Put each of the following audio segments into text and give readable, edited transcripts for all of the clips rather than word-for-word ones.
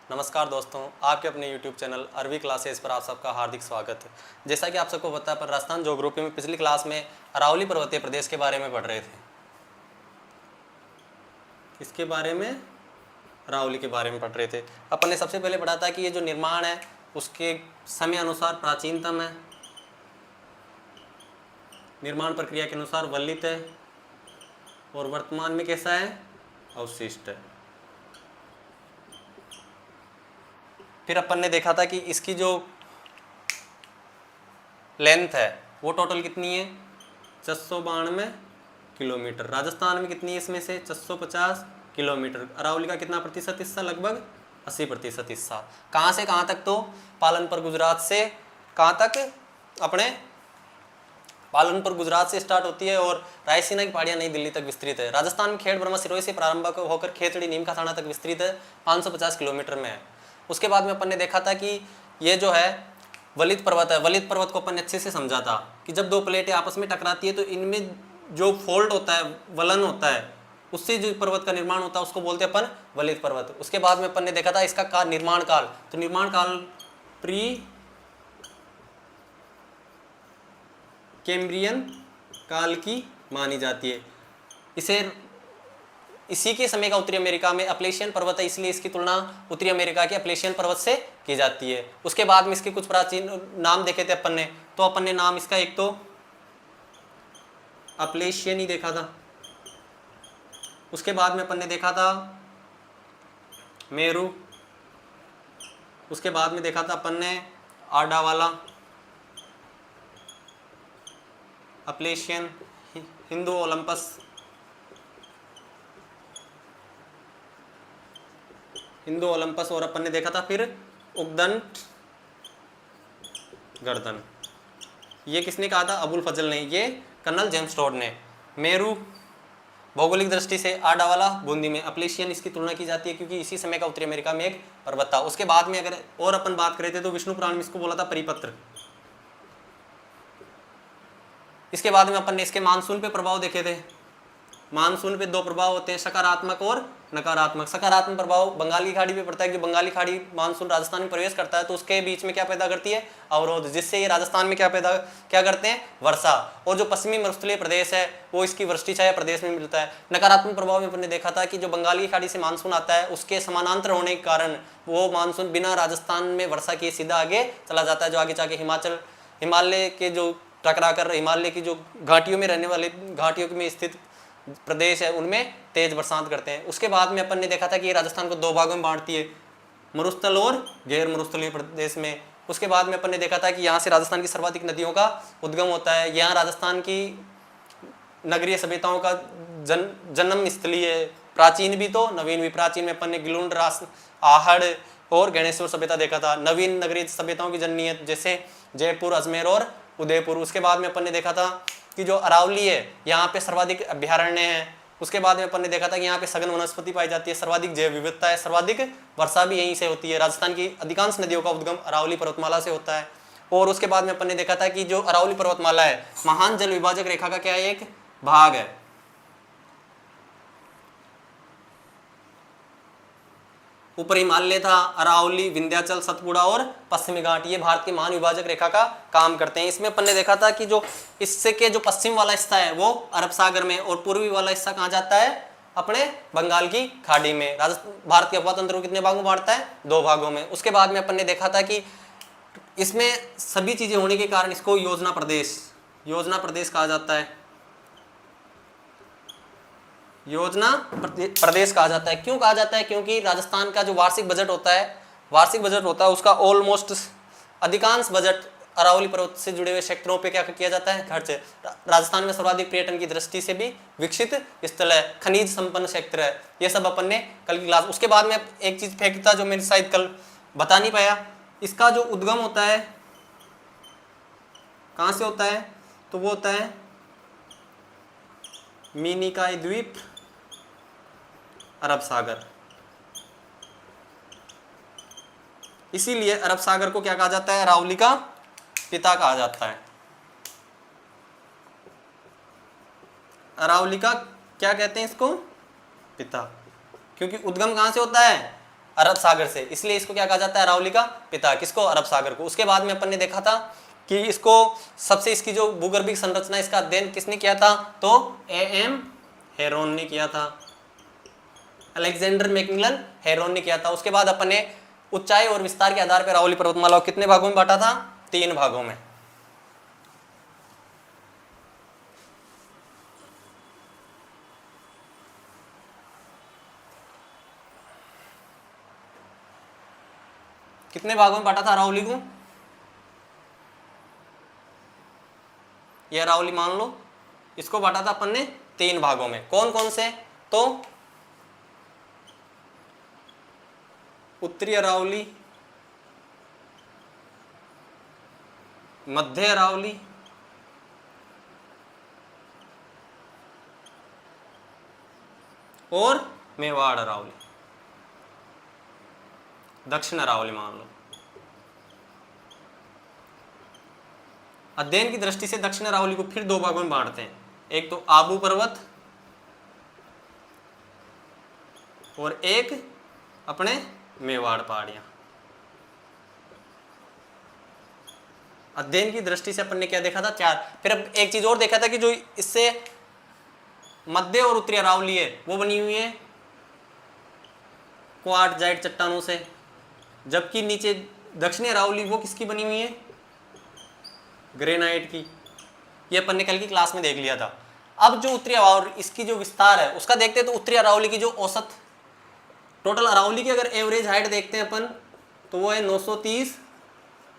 नमस्कार दोस्तों, आपके अपने YouTube चैनल अरवी क्लासेस पर आप सबका हार्दिक स्वागत है। जैसा कि आप सबको पता है, पर राजस्थान ज्योग्राफी में पिछली क्लास में अरावली पर्वतीय प्रदेश के बारे में पढ़ रहे थे। किसके बारे में? अरावली के बारे में पढ़ रहे थे। अपन ने सबसे पहले पढ़ा था कि ये जो निर्माण है उसके समय अनुसार प्राचीनतम है, निर्माण प्रक्रिया के अनुसार वल्लित है और वर्तमान में कैसा है? अवशिष्ट है। फिर अपन ने देखा था कि इसकी जो लेंथ है वो टोटल कितनी है? 692 किलोमीटर। राजस्थान में कितनी है इसमें से? 650 किलोमीटर। अरावली का कितना प्रतिशत हिस्सा? लगभग 80% हिस्सा। कहाँ से कहाँ तक? तो पालनपुर गुजरात से कहाँ तक? अपने पालनपुर गुजरात से स्टार्ट होती है और रायसीना की पहाड़ियाँ नई दिल्ली तक विस्तृत है। राजस्थान में खेड़ ब्रह्मा सिरोही से प्रारंभ होकर खेतड़ी नीम का थाना तक विस्तृत है, 550 किलोमीटर में है। उसके बाद में अपन ने देखा था कि ये जो है वलित पर्वत है। वलित पर्वत को अपन ने अच्छे से समझा था कि जब दो प्लेटें आपस में टकराती है तो इनमें जो फोल्ड होता है, वलन होता है, उससे जो पर्वत का निर्माण होता है उसको बोलते हैं अपन वलित पर्वत। उसके बाद में अपन ने देखा था इसका निर्माण काल। तो निर्माण काल प्री कैम्ब्रियन काल की मानी जाती है। इसी के समय का उत्तरी अमेरिका में अपलेशियन पर्वत है, इसलिए इसकी तुलना उत्तरी अमेरिका के अपलेशियन पर्वत से की जाती है। उसके बाद में इसके कुछ प्राचीन नाम देखे थे अपन ने। तो अपन ने नाम इसका एक तो अपलेशियन ही देखा था। उसके बाद में अपन ने देखा था मेरू। उसके बाद में देखा था अपन ने आडावाला, अपलेशियन, हिंदू ओलंपस, हिंदू ओलंपस, और अपन ने देखा था फिर उगदंट गर्दन। ये किसने कहा था? अबुल फजल ने, ये कर्नल जेम्स टोड ने। मेरू भौगोलिक दृष्टि से आडावाला बूंदी में, अपलेशियन इसकी तुलना की जाती है क्योंकि इसी समय का उत्तरी अमेरिका में एक पर्वत था। उसके बाद में अगर और अपन बात करें थे तो विष्णु पुराण में इसको बोला था परिपत्र। इसके बाद में अपन ने इसके मानसून पे प्रभाव देखे थे। मानसून पे दो प्रभाव होते हैं, सकारात्मक और नकारात्मक। सकारात्मक प्रभाव बंगाली खाड़ी पे पड़ता है कि बंगाली खाड़ी मानसून राजस्थान में प्रवेश करता है तो उसके बीच में क्या पैदा करती है? अवरोध, जिससे ये राजस्थान में क्या करते हैं? वर्षा। और जो पश्चिमी मरुस्थलीय प्रदेश है वो इसकी वृष्टि छाया प्रदेश में मिलता है। नकारात्मक प्रभाव में हमने देखा था कि जो बंगाली खाड़ी से मानसून आता है उसके समानांतर होने के कारण वो मानसून बिना राजस्थान में वर्षा किए सीधा आगे चला जाता है, जो आगे जाके हिमालय के जो टकरा कर हिमालय की जो घाटियों में रहने वाले, घाटियों में स्थित प्रदेश है उनमें तेज बरसात करते हैं। उसके बाद में अपन ने देखा था कि ये राजस्थान को दो भागों में बांटती है, मरुस्थल और गैर मरुस्थलीय प्रदेश में। उसके बाद में अपन ने देखा था कि यहाँ से राजस्थान की सर्वाधिक नदियों का उद्गम होता है। यहाँ राजस्थान की नगरीय सभ्यताओं का जन्म स्थली है, प्राचीन भी तो नवीन भी। प्राचीन में अपन ने गिलुंड, आहड़ और गणेश्वर सभ्यता देखा था। नवीन नगरीय सभ्यताओं की जननी है जैसे जयपुर, अजमेर और उदयपुर। उसके बाद में अपन ने देखा था कि जो अरावली है यहाँ पे सर्वाधिक अभ्यारण्य है। उसके बाद में अपन ने देखा था कि यहाँ पे सघन वनस्पति पाई जाती है, सर्वाधिक जैव विविधता है, सर्वाधिक वर्षा भी यहीं से होती है। राजस्थान की अधिकांश नदियों का उद्गम अरावली पर्वतमाला से होता है। और उसके बाद में अपन ने देखा था कि जो अरावली पर्वतमाला है महान जल विभाजक रेखा का क्या है? एक भाग है। ऊपर हिमालय था, अरावली, विंध्याचल, सतपुड़ा और पश्चिमी घाट, ये भारत के महान विभाजक रेखा का काम करते हैं। इसमें अपन ने देखा था कि जो इससे के जो पश्चिम वाला हिस्सा है वो अरब सागर में और पूर्वी वाला हिस्सा कहाँ जाता है? अपने बंगाल की खाड़ी में। भारत के अपवाद तंत्र को कितने भागों में बांटता है? दो भागों में। उसके बाद में अपन ने देखा था कि इसमें सभी चीजें होने के कारण इसको योजना प्रदेश कहा जाता है। योजना प्रदेश कहा जाता है। क्यों कहा जाता है? क्योंकि राजस्थान का जो वार्षिक बजट होता है उसका ऑलमोस्ट अधिकांश बजट अरावली पर्वत से जुड़े हुए क्षेत्रों पे क्या किया जाता है? खर्च। राजस्थान में सर्वाधिक पर्यटन की दृष्टि से भी विकसित स्थल है, खनिज संपन्न क्षेत्र है। ये सब अपन ने कल की क्लास। उसके बाद में एक चीज फेंकता जो मैंने शायद कल बता नहीं पाया, इसका जो उद्गम होता है कहाँ से होता है? तो वो होता है मिनिकॉय द्वीप, अरब सागर। इसीलिए अरब सागर को क्या कहा जाता है? अरावली का पिता कहा जाता है। अरावली का क्या कहते हैं इसको? पिता। क्योंकि उद्गम कहां से होता है? अरब सागर से, इसलिए इसको क्या कहा जाता है, अरावली का पिता। किसको, अरब सागर को। उसके बाद में अपन ने देखा था कि इसको सबसे, इसकी जो भूगर्भिक संरचना, इसका अध्ययन किसने किया था, तो एएम हेरोन ने किया था, अलेक्जेंडर मैकमिलन हेरोन ने किया था। उसके बाद अपन ने ऊंचाई और विस्तार के आधार पर अरावली पर्वतमाला को कितने भागों में बांटा था, 3 भागों में। कितने भागों में बांटा था अरावली को, ये अरावली मान लो, इसको बांटा था अपन ने 3 भागों में। कौन कौन से, तो उत्तरी अरावली, मध्य अरावली और मेवाड़ अरावली, दक्षिण अरावली मान लो। अध्ययन की दृष्टि से दक्षिण अरावली को फिर 2 भागों में बांटते हैं, एक तो आबू पर्वत और एक अपने मेवाड़ पहाड़ियां। अध्ययन की दृष्टि से अपन ने क्या देखा था, 4। फिर अब एक चीज और देखा था कि जो इससे मध्य और उत्तरी अरावली है वो बनी हुई है क्वार्टजाइट चट्टानों से, जबकि नीचे दक्षिणी अरावली वो किसकी बनी हुई है, ग्रेनाइट की। ये अपन ने कल की क्लास में देख लिया था। अब जो उत्तरी अरावली, इसकी जो विस्तार है उसका देखते हैं, तो उत्तरी अरावली की जो औसत, टोटल अरावली की अगर एवरेज हाइट देखते हैं अपन, तो वो है 930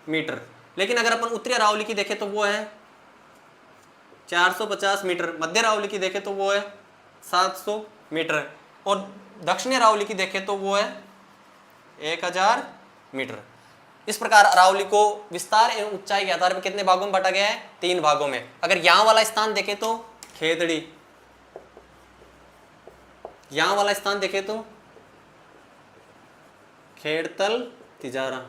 मीटर। लेकिन अगर अपन उत्तरी अरावली की देखें तो वो है 450 मीटर, मध्य अरावली की देखें तो वो है 700 मीटर, और दक्षिणी अरावली की देखें तो वो है 1000 मीटर। इस प्रकार अरावली को विस्तार एवं ऊंचाई के आधार पर कितने भागों में बांटा गया है, 3 भागों में। अगर यहाँ वाला स्थान देखें तो खेतड़ी, यहाँ वाला स्थान देखें तो खेड़तल तिजारा,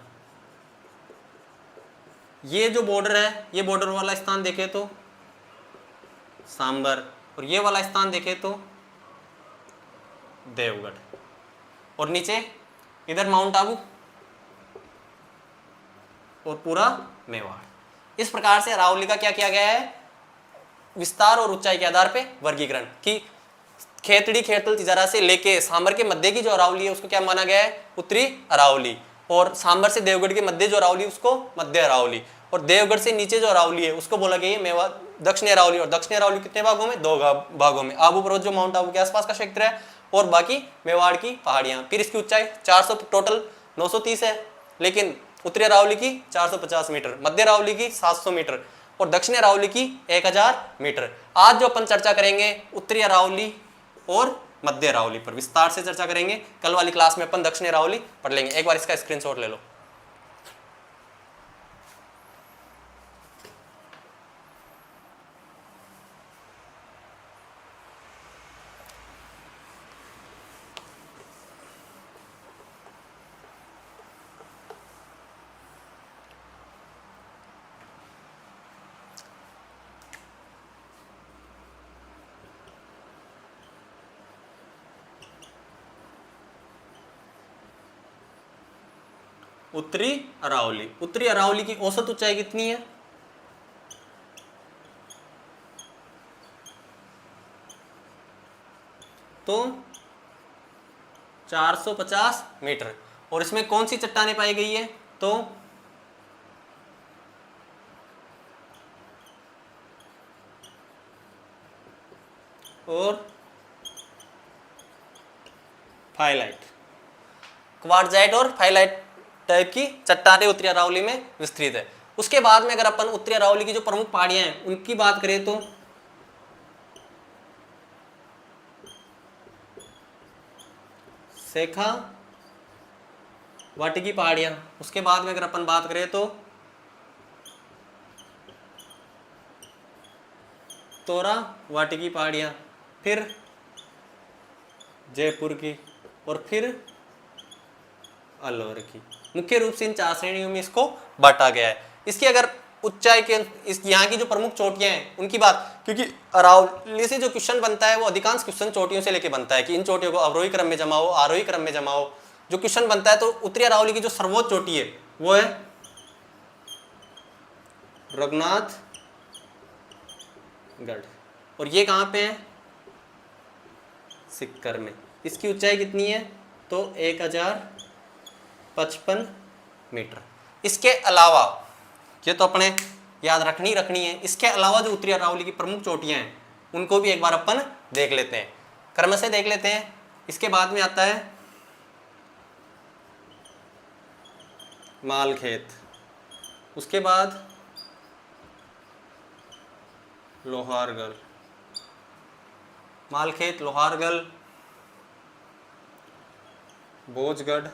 ये जो बॉर्डर है, ये बॉर्डर वाला स्थान देखें तो सांबर, और ये वाला स्थान देखें तो देवगढ़, और नीचे इधर माउंट आबू और पूरा मेवाड़। इस प्रकार से अरावली का क्या किया गया है, विस्तार और ऊंचाई के आधार पे वर्गीकरण, कि खेतड़ी खेतल तिजारा से लेके सांबर के मध्य की जो अरावली है उसको क्या माना गया है, उत्तरी अरावली, और सांबर से देवगढ़ के मध्य जो अरावली उसको मध्य अरावली, और देवगढ़ से नीचे जो अरावली है उसको बोला गया है मेवाड़, दक्षिणी अरावली। और दक्षिणी अरावली कितने भागों में, 2 भागों में। आबू पर्वत जो माउंट आबू के आसपास का क्षेत्र है, और बाकी मेवाड़ की पहाड़ियां। फिर इसकी ऊंचाई 400, टोटल 930 है, लेकिन उत्तरी अरावली की 450 मीटर, मध्य अरावली की 700 मीटर, और दक्षिणी अरावली की 1000 मीटर। आज जो अपन चर्चा करेंगे उत्तरी अरावली और मध्य अरावली पर विस्तार से चर्चा करेंगे। कल वाली क्लास में अपन दक्षिणी अरावली पढ़ लेंगे। एक बार इसका स्क्रीनशॉट ले लो। उत्तरी अरावली, उत्तरी अरावली की औसत ऊंचाई कितनी है, तो 450 मीटर। और इसमें कौन सी चट्टानें पाई गई है, तो और फाइलाइट, क्वार्टजाइट और फाइलाइट टाइप की चट्टानें उत्तरी अरावली में विस्तृत है। उसके बाद में अगर अपन उत्तरी अरावली की जो प्रमुख पहाड़ियां हैं उनकी बात करें तो शेखा वाटिकी पहाड़ियां, उसके बाद में अगर अपन बात करें तो तोरा वाटिकी पहाड़ियां, फिर जयपुर की, और फिर अलवर की। मुख्य रूप से इन 4 श्रेणियों में इसको बांटा गया है। इसकी अगर ऊंचाई के, इस यहाँ की जो प्रमुख चोटियां हैं उनकी बात, क्योंकि अरावली से जो क्वेश्चन बनता है वो अधिकांश क्वेश्चन चोटियों से लेके बनता है कि इन चोटियों को अवरोही क्रम में जमाओ, आरोही क्रम में जमाओ, जो क्वेश्चन बनता है तो उत्तरी अरावली की जो सर्वोच्च चोटी है वो है रघुनाथगढ़, और ये कहाँ पे है? सिक्कर में। इसकी ऊंचाई कितनी है? तो 1055 मीटर। इसके अलावा ये तो अपने याद रखनी है, इसके अलावा जो उत्तरी अरावली की प्रमुख चोटियां हैं उनको भी एक बार अपन देख लेते हैं, क्रम से देख लेते हैं। इसके बाद में आता है मालखेत, उसके बाद लोहारगढ़, मालखेत, लोहारगढ़, भोजगढ़,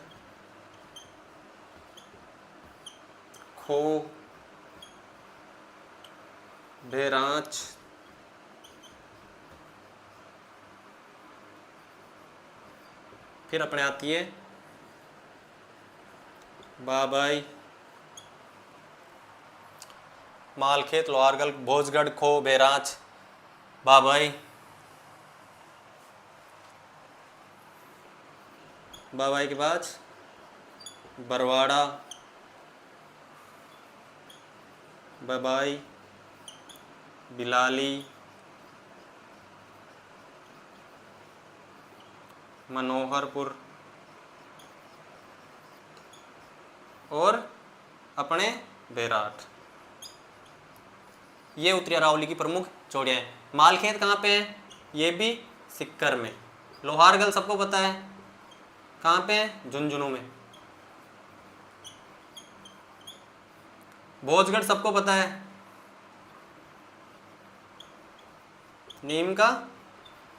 खो, भेरांच, फिर अपने आती है बाबाई, मालखेत, लोहारगढ़, भोजगढ़, खो, भेरांच, बाबाई, बाबाई के बाद बरवाड़ा, बाबाई, बिलाली, मनोहरपुर और अपने बेराट। ये उत्तरी अरावली की प्रमुख चोटियां हैं। मालखेत कहाँ पे है? ये भी सिक्कर में। लोहारगढ़ सबको पता है कहाँ पे है? झुंझुनू में। भोजगढ़ सबको पता है, नीम का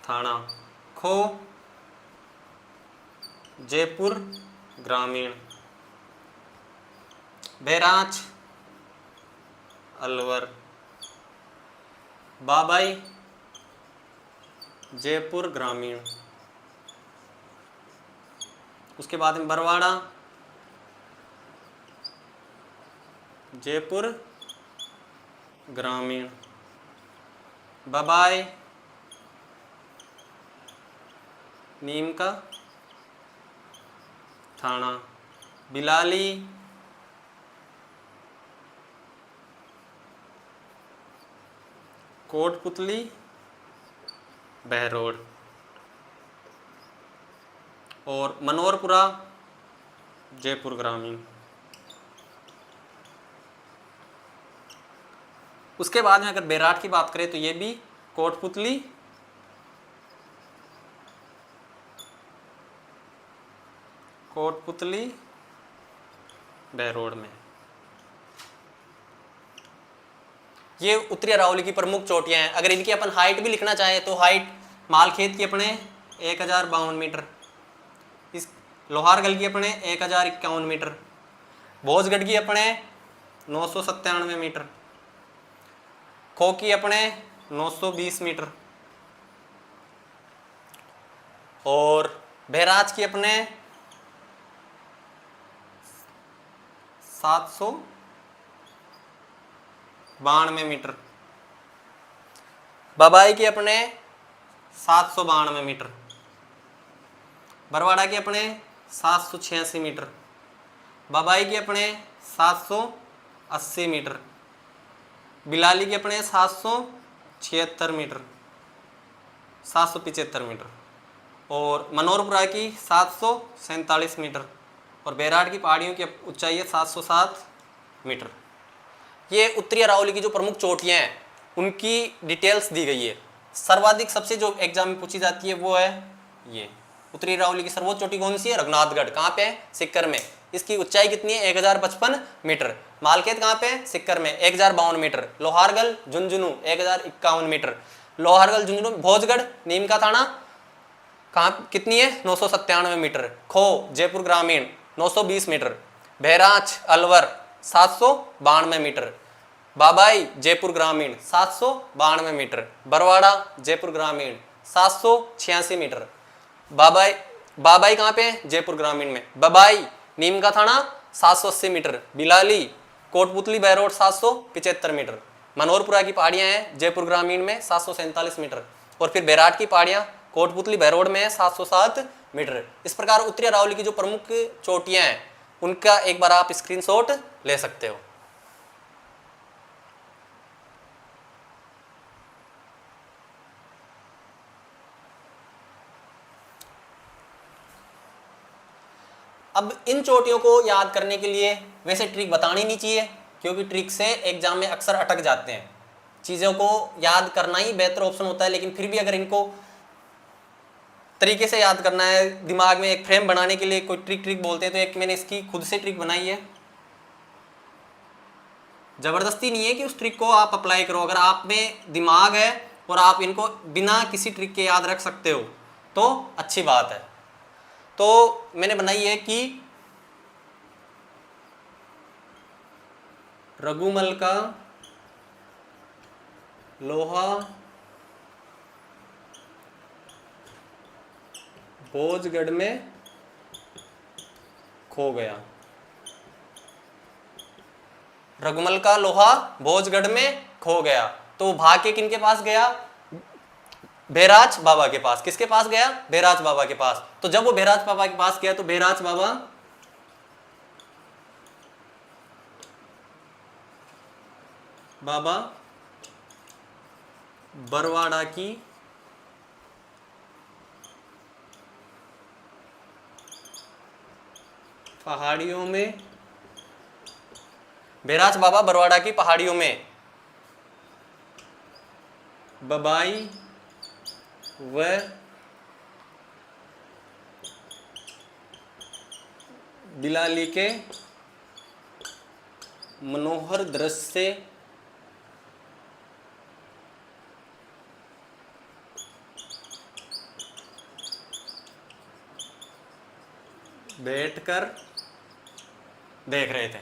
थाना। खो जयपुर ग्रामीण। बैरांच अलवर। बाबाई जयपुर ग्रामीण। उसके बाद में बरवाड़ा जयपुर ग्रामीण। बाबाई नीम का थाना। बिलाली कोटपुतली बहरोड। और मनोहरपुरा जयपुर ग्रामीण। उसके बाद में अगर बेराट की बात करें तो ये भी कोटपुतली बहरोड में। ये उत्तरी अरावली की प्रमुख चोटियां हैं। अगर इनकी अपन हाइट भी लिखना चाहें तो हाइट मालखेत की अपने 1052 मीटर, इस लोहारगढ़ की अपने 1051 मीटर, भोजगढ़ की अपने 997 मीटर, खो की अपने 920 मीटर और बहराज की अपने 792 मीटर, बाबाई के अपने 792 मीटर, बरवाड़ा के अपने 786 मीटर, बाबाई के अपने 780 मीटर, बिलाली के अपने 776 मीटर, 775 मीटर और मनोहरपुरा की 747 मीटर और बैराट की पहाड़ियों की ऊंचाई है 707 मीटर। ये उत्तरी अरावली की जो प्रमुख चोटियां हैं उनकी डिटेल्स दी गई है। सर्वाधिक सबसे जो एग्जाम में पूछी जाती है वो है ये उत्तरी अरावली की सर्वोच्च चोटी कौन सी है? रघुनाथगढ़। कहाँ पे है? सिक्कर में। इसकी ऊंचाई कितनी है? 1055 मीटर। मालखेत कहाँ पे है? सिक्कर में 1052 मीटर। लोहारगढ़ झुंझुनू 1051 मीटर। लोहारगढ़ झुंझुनू। भोजगढ़ नीम का थाना कहाँ कितनी है? 997 मीटर। खो जयपुर ग्रामीण 920 मीटर। बहरांच अलवर 792 मीटर। बाबाई जयपुर ग्रामीण 792 मीटर। बरवाड़ा जयपुर ग्रामीण 786 मीटर। बाबाई कहाँ पे है? जयपुर ग्रामीण में। बाबाई नीम का थाना 780 metre. Bilali Kotputli Behror 775 metre. Manoharpura की पहाड़ियाँ हैं जयपुर ग्रामीण में 747 मीटर और फिर बैराट की पहाड़ियाँ कोटपुतली बहरोड में 707 मीटर। इस प्रकार उत्तरी अरावली की जो प्रमुख चोटियां हैं उनका एक बार आप स्क्रीनशॉट ले सकते हो। अब इन चोटियों को याद करने के लिए वैसे ट्रिक बतानी नहीं चाहिए, क्योंकि ट्रिक से एग्जाम में अक्सर अटक जाते हैं। चीज़ों को याद करना ही बेहतर ऑप्शन होता है, लेकिन फिर भी अगर इनको तरीके से याद करना है, दिमाग में एक फ्रेम बनाने के लिए कोई ट्रिक बोलते हैं, तो एक मैंने इसकी खुद से ट्रिक बनाई है। ज़बरदस्ती नहीं है कि उस ट्रिक को आप अप्लाई करो, अगर आप में दिमाग है और आप इनको बिना किसी ट्रिक के याद रख सकते हो तो अच्छी बात है। तो मैंने बनाई है कि रघुमल का लोहा भोजगढ़ में खो गया। रघुमल का लोहा भोजगढ़ में खो गया, तो भाग के किनके पास गया? बैराज बाबा के पास। किसके पास गया? बैराज बाबा के पास। तो जब वो बैराज बाबा के पास गया तो बैराज बाबा बरवाड़ा की पहाड़ियों में, बैराज बाबा बरवाड़ा की पहाड़ियों में बबाई व बिलाली के मनोहर दृश्य से बैठकर देख रहे थे।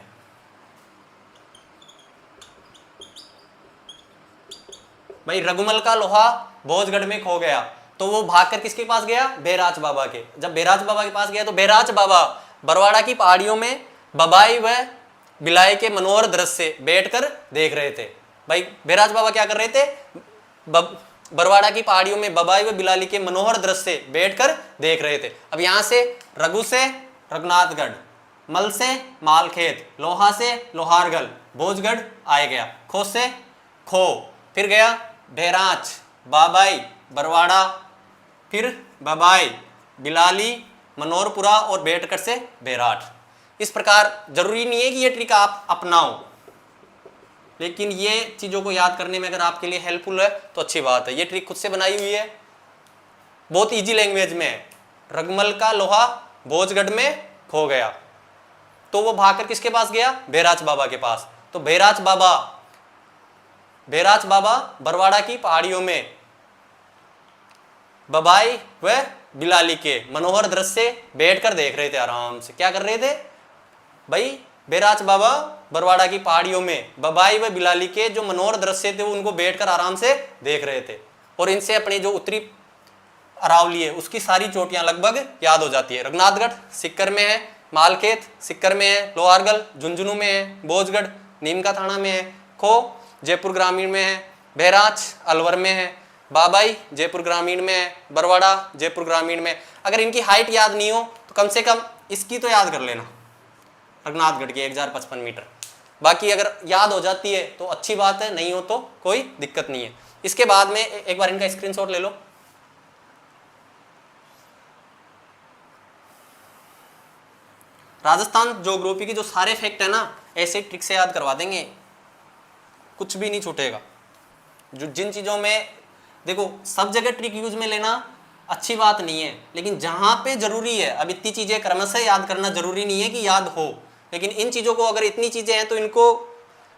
भाई रघुमल का लोहा भोजगढ़ में खो गया, तो वो भागकर किसके पास गया? बैराज बाबा के। जब बैराज बाबा के पास गया तो बैराज बाबा बरवाड़ा की पहाड़ियों में बबाई व बिलाई के मनोहर दृश्य से बैठकर देख रहे थे। भाई बैराज बाबा क्या कर रहे थे? बरवाड़ा की पहाड़ियों में बबाई व बिलाली के मनोहर दृश्य से बैठकर देख रहे थे। अब यहां से रघु से रघुनाथगढ़, मल से मालखेत, लोहा से लोहारगढ़, भोजगढ़ आए गया, खो से खो, फिर गया बैराज बाबाई बरवाड़ा, फिर बबाई बिलाली मनोहरपुरा और बैठकर से बैराट। इस प्रकार जरूरी नहीं है कि ये ट्रिक आप अपनाओ, लेकिन ये चीज़ों को याद करने में अगर आपके लिए हेल्पफुल है तो अच्छी बात है। ये ट्रिक खुद से बनाई हुई है, बहुत इजी लैंग्वेज में है। रघुमल का लोहा भोजगढ़ में खो गया, तो वो भागकर किसके पास गया? बैराज बाबा के पास। तो बैराज बाबा बरवाड़ा की पहाड़ियों में बबाई व बिलाली के मनोहर दृश्य से बैठकर देख रहे थे, आराम से। क्या कर रहे थे भाई? बैराज बाबा बरवाड़ा की पहाड़ियों में बबाई व बिलाली के जो मनोहर दृश्य थे उनको बैठकर आराम से देख रहे थे, और इनसे अपने जो उत्तरी अरावली है उसकी सारी चोटियां लगभग याद हो जाती है। रघुनाथगढ़ सिक्कर में है, मालखेत सिक्कर में है, लोहारगढ़ झुंझुनू में है, भोजगढ़ नीमका थाना में है, खो जयपुर ग्रामीण में है, बैराज अलवर में है, बाबाई जयपुर ग्रामीण में है, बरवाड़ा जयपुर ग्रामीण में। अगर इनकी हाइट याद नहीं हो तो कम से कम इसकी तो याद कर लेना, रघुनाथगढ़ की 1055 मीटर। बाकी अगर याद हो जाती है तो अच्छी बात है, नहीं हो तो कोई दिक्कत नहीं है। इसके बाद में एक बार इनका स्क्रीनशॉट ले लो। राजस्थान ज्योग्राफी की जो सारे फैक्ट है ना, ऐसे ट्रिक से याद करवा देंगे, कुछ भी नहीं छूटेगा। जो जिन चीज़ों में देखो, सब जगह ट्रिक यूज में लेना अच्छी बात नहीं है, लेकिन जहाँ पे जरूरी है, अब इतनी चीज़ें क्रमशः याद करना जरूरी नहीं है कि याद हो, लेकिन इन चीज़ों को अगर इतनी चीज़ें हैं तो इनको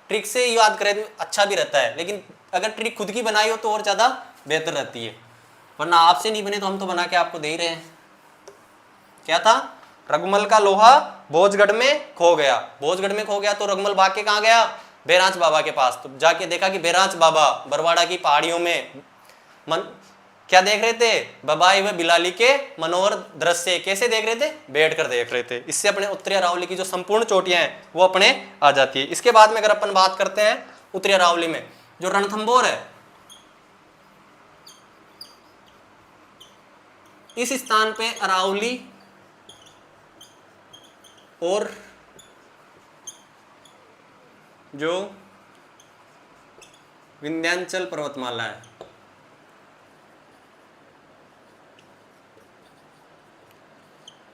ट्रिक से याद करें तो अच्छा भी रहता है। लेकिन अगर ट्रिक खुद की बनाई हो तो और ज़्यादा बेहतर रहती है, वरना आपसे नहीं बने तो हम तो बना के आपको दे ही रहे हैं। क्या था? रघुमल का लोहा भोजगढ़ में खो गया। भोजगढ़ में खो गया तो रघुमल भाग के कहाँ गया? बैराज बाबा के पास। तो जाके देखा कि बैराज बाबा बरवाड़ा की पहाड़ियों में क्या देख रहे थे? बबाई व बिलाली के मनोहर दृश्य। कैसे देख रहे थे? बैठकर देख रहे थे। इससे अपने उत्तरी अरावली की जो संपूर्ण चोटियां हैं वो अपने आ जाती है। इसके बाद में अगर अपन बात करते हैं उत्तरी अरावली में जो रणथंभौर है, इस स्थान पे अरावली और जो विंध्याचल पर्वतमाला है,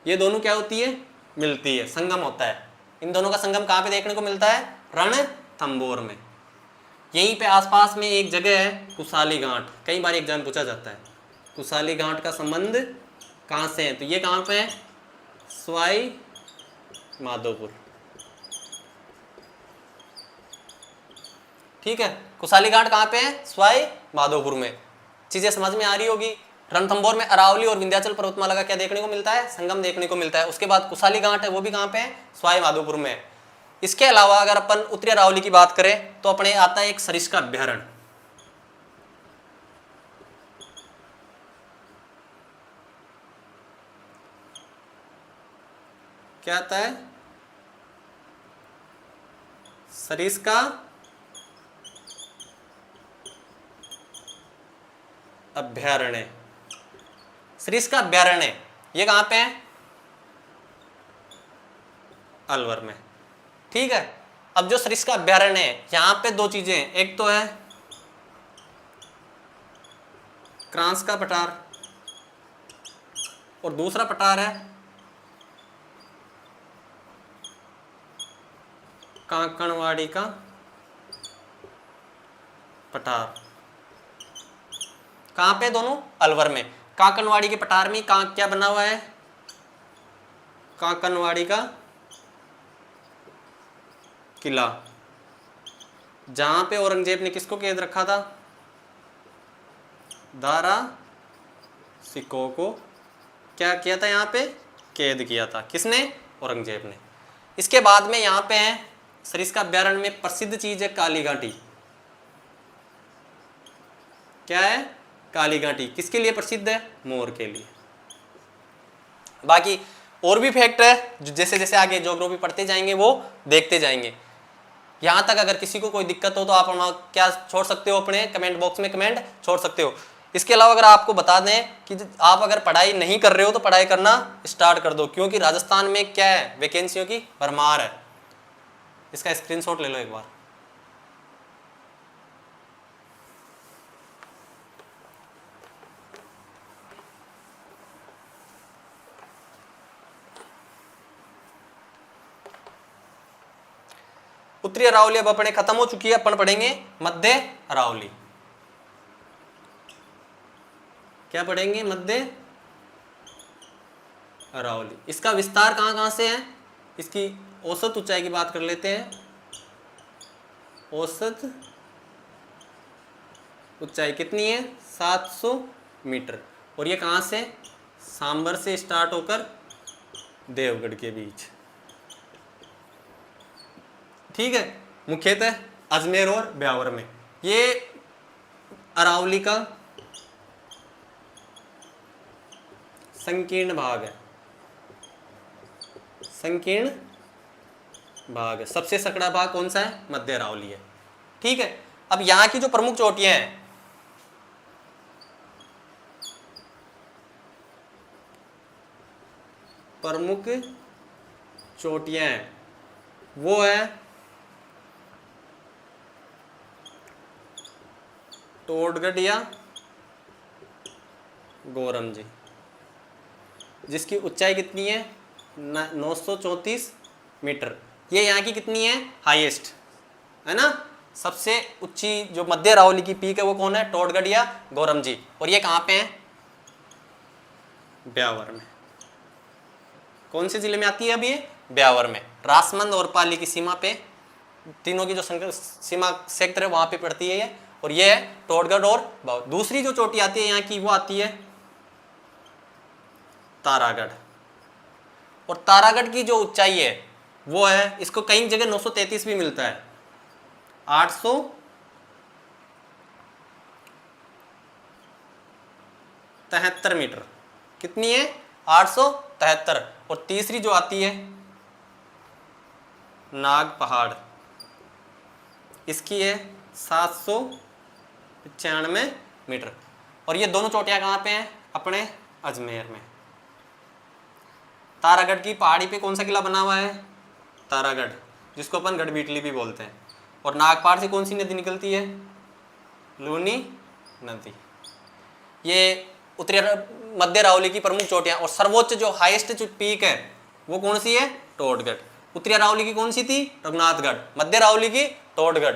ये दोनों क्या होती है, मिलती है, संगम होता है। इन दोनों का संगम कहाँ पे देखने को मिलता है, रणथंभौर में। यहीं पे आसपास में एक जगह है कुसाली घाट, कई बार एग्जाम पूछा जाता है। कुसाली घाट का संबंध कहाँ से है, तो ये कहाँ पे है, सवाई माधोपुर। ठीक है, कुसाली घाट कहाँ पे है, सवाई माधोपुर में। चीजें समझ में आ रही होगी। रणथंभौर में अरावली और विंध्याचल पर्वतमाला का क्या देखने को मिलता है, संगम देखने को मिलता है। उसके बाद कुसाली घाट है, वो भी कहाँ पे है, सवाई माधोपुर में है। इसके अलावा अगर अपन उत्तरी अरावली की बात करें तो अपने आता है एक सरिस्का अभ्यारण्य। क्या आता है, सरिस्का अभ्यारण्य। सरिस्का अभ्यारण्य ये कहां पे है, अलवर में। ठीक है, अब जो सरिस्का अभ्यारण्य है यहां पे दो चीजें हैं, एक तो है क्रांस का पठार और दूसरा पठार है कांकणवाड़ी का पठार। कहां पे दोनों, अलवर में। कांकणवाड़ी के पठार में क्या बना हुआ है, कांकणवाड़ी का किला, जहां पे औरंगजेब ने किसको कैद रखा था, दारा सिकोह को क्या किया था, यहां पे कैद किया था, किसने, औरंगजेब ने। इसके बाद में यहां पे है सरिस्का अभ्यारण्य में प्रसिद्ध चीज है काली घाटी। क्या है, काली घाटी। किसके लिए प्रसिद्ध है, मोर के लिए। बाकी और भी फैक्ट है जो जैसे जैसे आगे ज्योग्राफी पढ़ते जाएंगे वो देखते जाएंगे। यहां तक अगर किसी को कोई दिक्कत हो तो आप क्या छोड़ सकते हो, अपने कमेंट बॉक्स में कमेंट छोड़ सकते हो। इसके अलावा अगर आपको बता दें कि आप अगर पढ़ाई नहीं कर रहे हो तो पढ़ाई करना स्टार्ट कर दो, क्योंकि राजस्थान में क्या है, वैकेंसियों की भरमार है। इसका स्क्रीनशॉट ले लो एक बार। उत्तरी अरावली अब अपने खत्म हो चुकी है, अपन पढ़ेंगे मध्य अरावली। क्या पढ़ेंगे, मध्य अरावली। इसका विस्तार कहां कहां से है, इसकी औसत ऊंचाई की बात कर लेते हैं। औसत ऊंचाई कितनी है, 700 मीटर। और ये कहां से, सांबर से स्टार्ट होकर देवगढ़ के बीच। ठीक है, मुख्यतः अजमेर और ब्यावर में। ये अरावली का संकीर्ण भाग है, संकीर्ण भाग है। सबसे सकड़ा भाग कौन सा है, मध्य अरावली है। ठीक है, अब यहां की जो प्रमुख चोटियां हैं, प्रमुख चोटियां हैं वो है टोडगढ़ या गोरम जी, जिसकी ऊंचाई कितनी है, 934 मीटर। ये यहाँ की कितनी है, हाईएस्ट है ना। सबसे ऊंची जो मध्य अरावली की पीक है वो कौन है, टोडगढ़ या गोरम जी। और ये कहाँ पे है, ब्यावर में। कौन से जिले में आती है, अभी ये ब्यावर में, रासमंद और पाली की सीमा पे, तीनों की जो सीमा क्षेत्र है वहां पे पड़ती है ये। और ये है टोडगढ़ और ब्यावर। दूसरी जो चोटी आती है यहाँ की वो आती है तारागढ़। और तारागढ़ की जो ऊंचाई है वो है, इसको कई जगह 933 भी मिलता है, 873 मीटर। कितनी है, 873। और तीसरी जो आती है नाग पहाड़, इसकी है 795 मीटर। और ये दोनों चोटियां कहाँ पे हैं, अपने अजमेर में। तारागढ़ की पहाड़ी पे कौन सा किला बना हुआ है? तारागढ़, जिसको अपन गढ़बीटली भी बोलते हैं। और नागपाड़ से कौन सी नदी निकलती है? लूनी नदी। ये उत्तरी मध्य अरावली की प्रमुख चोटियां। और सर्वोच्च जो हाईएस्ट जो पीक है वो कौन सी है? टोडगढ़। उत्तरी अरावली की कौन सी थी? रघुनाथगढ़। मध्य अरावली की टोडगढ़।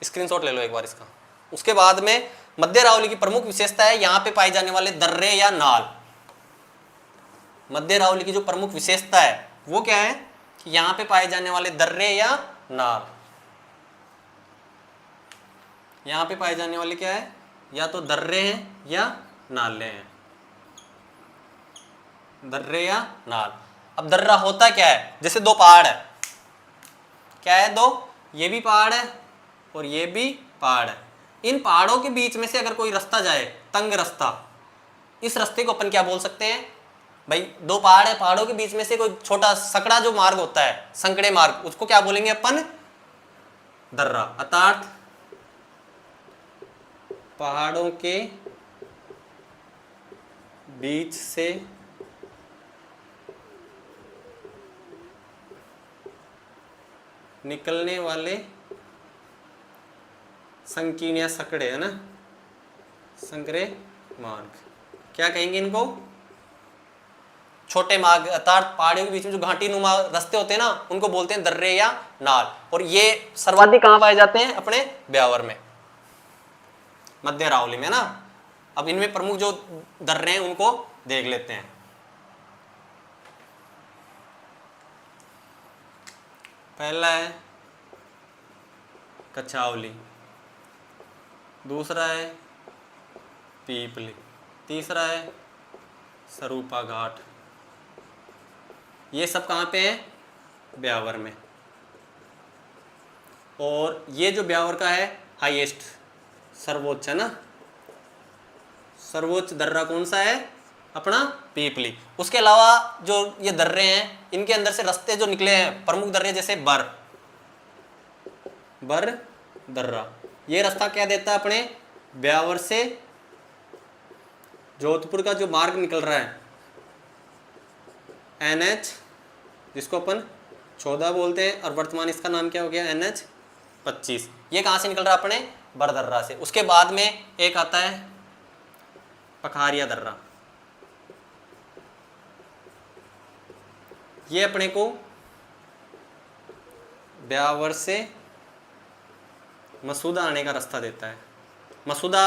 स्क्रीनशॉट ले लो एक बार इसका। उसके बाद में मध्य अरावली की प्रमुख विशेषता है यहाँ पे पाए जाने वाले दर्रे या नाल। मध्य अरावली की जो प्रमुख विशेषता है वो क्या है कि यहाँ पे पाए जाने वाले दर्रे या नाल। यहाँ पे पाए जाने वाले क्या है? या तो दर्रे हैं या नाले हैं। दर्रे या नाल। अब दर्रा होता क्या है? जैसे दो पहाड़ है, क्या है? दो, ये भी पहाड़ है और ये भी पहाड़ है। इन पहाड़ों के बीच में से अगर कोई रास्ता जाए, तंग रास्ता, इस रास्ते को अपन क्या बोल सकते हैं? भाई दो पहाड़ है, पहाड़ों के बीच में से कोई छोटा सकड़ा जो मार्ग होता है, संकड़े मार्ग, उसको क्या बोलेंगे अपन? दर्रा। अर्थात पहाड़ों के बीच से निकलने वाले संकीर्ण या सकड़े, है ना, संकरे मार्ग, क्या कहेंगे इनको? छोटे मार्ग। अर्थात पहाड़ियों के बीच में जो घाटी नुमा रास्ते होते हैं ना, उनको बोलते हैं दर्रे या नाल। और ये सर्वाधिक कहाँ पाए जाते हैं? अपने ब्यावर में, मध्य अरावली में ना। अब इनमें प्रमुख जो दर्रे हैं उनको देख लेते हैं। पहला है कछावली, दूसरा है पीपली, तीसरा है सरूपा घाट। ये सब कहाँ पे है? ब्यावर में। और ये जो ब्यावर का है हाईएस्ट, सर्वोच्च है ना, सर्वोच्च दर्रा कौन सा है? अपना पीपली। उसके अलावा जो ये दर्रे हैं इनके अंदर से रास्ते जो निकले हैं प्रमुख दर्रे, जैसे बर दर्रा, ये रास्ता क्या देता है? अपने ब्यावर से जोधपुर का जो मार्ग निकल रहा है NH, जिसको अपन 14 बोलते हैं, और वर्तमान इसका नाम क्या हो गया? NH 25। ये कहाँ से निकल रहा है? अपने बरदर्रा से। उसके बाद में एक आता है पखारिया दर्रा, ये अपने को ब्यावर से मसूदा आने का रास्ता देता है। मसूदा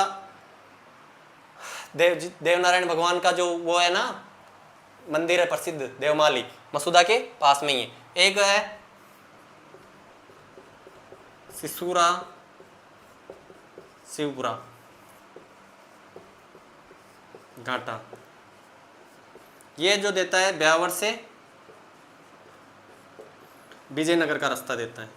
देवनारायण भगवान का जो वो है ना मंदिर है प्रसिद्ध, देवमाली, मसूदा के पास में ही है। एक है सिसूरा शिवपुरा घाटा, ये जो देता है ब्यावर से विजयनगर का रास्ता देता है,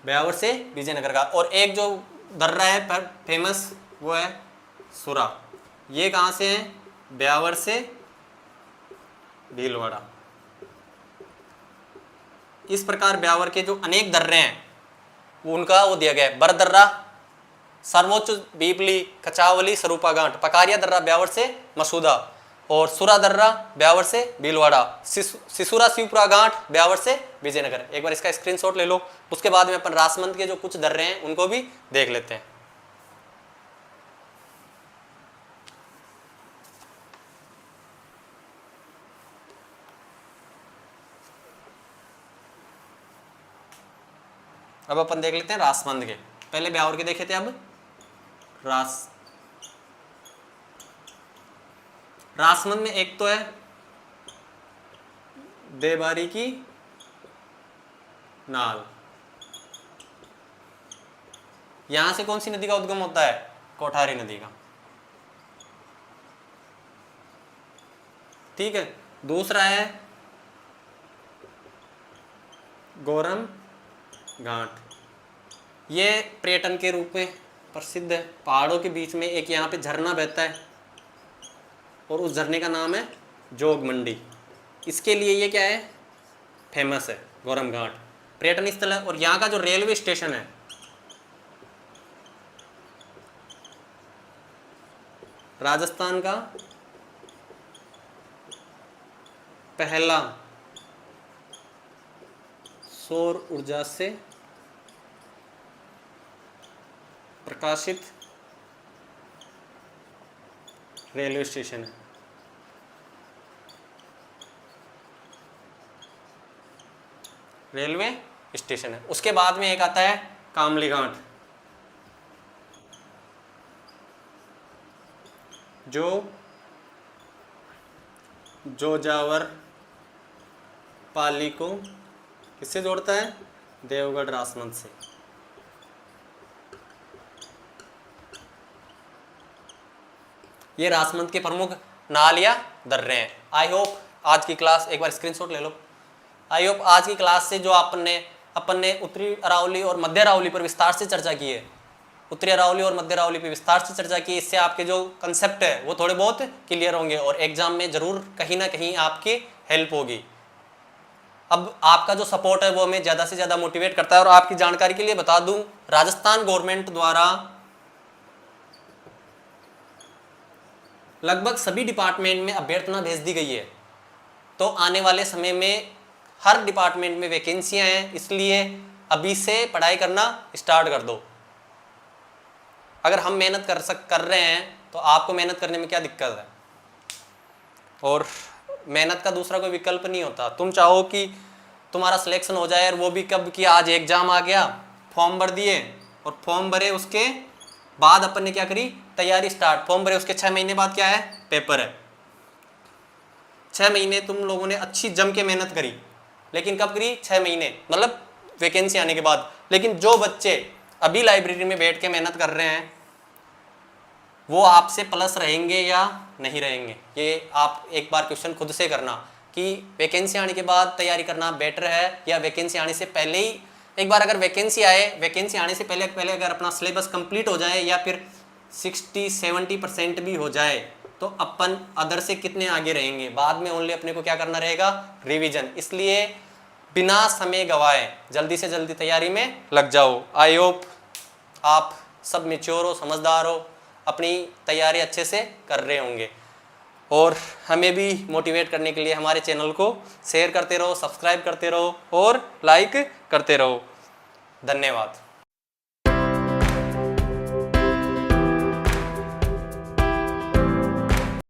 ब्यावर से विजयनगर का। और एक जो दर्रा है पर फेमस वो है सुरा, ये कहाँ से है? ब्यावर से भीलवाड़ा। इस प्रकार ब्यावर के जो अनेक दर्रे हैं वो उनका वो दिया गया है। बरदर्रा, सर्वोच्च पीपली, कछावली, सरूपा घाट, पकारिया दर्रा ब्यावर से मसूदा, और सुरा दर्रा ब्यावर से भीलवाड़ा, सिसुरा शिवपुरा घाट ब्यावर से विजयनगर। एक बार इसका स्क्रीनशॉट ले लो। उसके बाद में अपन राजमंद के जो कुछ दर्रे हैं उनको भी देख लेते हैं। अब अपन देख लेते हैं राजमंद के। पहले ब्यावर के देखे थे, अब राजमंद में एक तो है देबारी की नाल। यहां से कौन सी नदी का उद्गम होता है? कोठारी नदी का। ठीक है। दूसरा है गोरम घाट, ये पर्यटन के रूप में प्रसिद्ध है। पहाड़ों के बीच में एक यहाँ पे झरना बहता है और उस झरने का नाम है जोग मंडी। इसके लिए ये क्या है? फेमस है गोरम घाट, पर्यटन स्थल है। और यहाँ का जो रेलवे स्टेशन है राजस्थान का पहला सौर ऊर्जा से प्रकाशित रेलवे स्टेशन है। रेलवे स्टेशन है। उसके बाद में एक आता है कामली घाट, जो जोजावर पाली को किससे जोड़ता है? देवगढ़ राजमंद से। ये राजमंद के प्रमुख नाल या दर्रे हैं। आई होप आज की क्लास, एक बार स्क्रीनशॉट ले लो। आई होप आज की क्लास से जो अपन ने उत्तरी अरावली और मध्य अरावली पर विस्तार से चर्चा की है, उत्तरी अरावली और मध्य अरावली पर विस्तार से चर्चा की, इससे आपके जो कंसेप्ट है वो थोड़े बहुत क्लियर होंगे और एग्जाम में जरूर कहीं ना कहीं आपकी हेल्प होगी। अब आपका जो सपोर्ट है वो हमें ज़्यादा से ज़्यादा मोटिवेट करता है। और आपकी जानकारी के लिए बता दूं, राजस्थान गवर्नमेंट द्वारा लगभग सभी डिपार्टमेंट में अभ्यर्थना भेज दी गई है। तो आने वाले समय में हर डिपार्टमेंट में वैकेंसियां हैं, इसलिए अभी से पढ़ाई करना स्टार्ट कर दो। अगर हम मेहनत कर रहे हैं तो आपको मेहनत करने में क्या दिक्कत है? और मेहनत का दूसरा कोई विकल्प नहीं होता। तुम चाहो कि तुम्हारा सिलेक्शन हो जाए और वो भी कब कि आज एग्जाम आ गया, फॉर्म भर दिए और फॉर्म भरे, उसके बाद अपन ने क्या करी? तैयारी स्टार्ट। फॉर्म भरे उसके 6 महीने बाद क्या है? पेपर है। 6 महीने तुम लोगों ने अच्छी जम के मेहनत करी, लेकिन कब करी? 6 महीने, मतलब वैकेंसी आने के बाद। लेकिन जो बच्चे अभी लाइब्रेरी में बैठ के मेहनत कर रहे हैं वो आपसे प्लस रहेंगे या नहीं रहेंगे? ये आप एक बार क्वेश्चन खुद से करना कि वैकेंसी आने के बाद तैयारी करना बेटर है या वैकेंसी आने से पहले ही। एक बार अगर वैकेंसी आए, वैकेंसी आने से पहले अगर अपना सिलेबस कंप्लीट हो जाए या फिर 60-70% भी हो जाए तो अपन अदर से कितने आगे रहेंगे। बाद में ओनली अपने को क्या करना रहेगा? रिवीजन। इसलिए बिना समय गवाए जल्दी से जल्दी तैयारी में लग जाओ। आई होप आप सब मैच्योर हो, समझदार हो, अपनी तैयारी अच्छे से कर रहे होंगे। और हमें भी मोटिवेट करने के लिए हमारे चैनल को शेयर करते रहो, सब्सक्राइब करते रहो और लाइक करते रहो। धन्यवाद।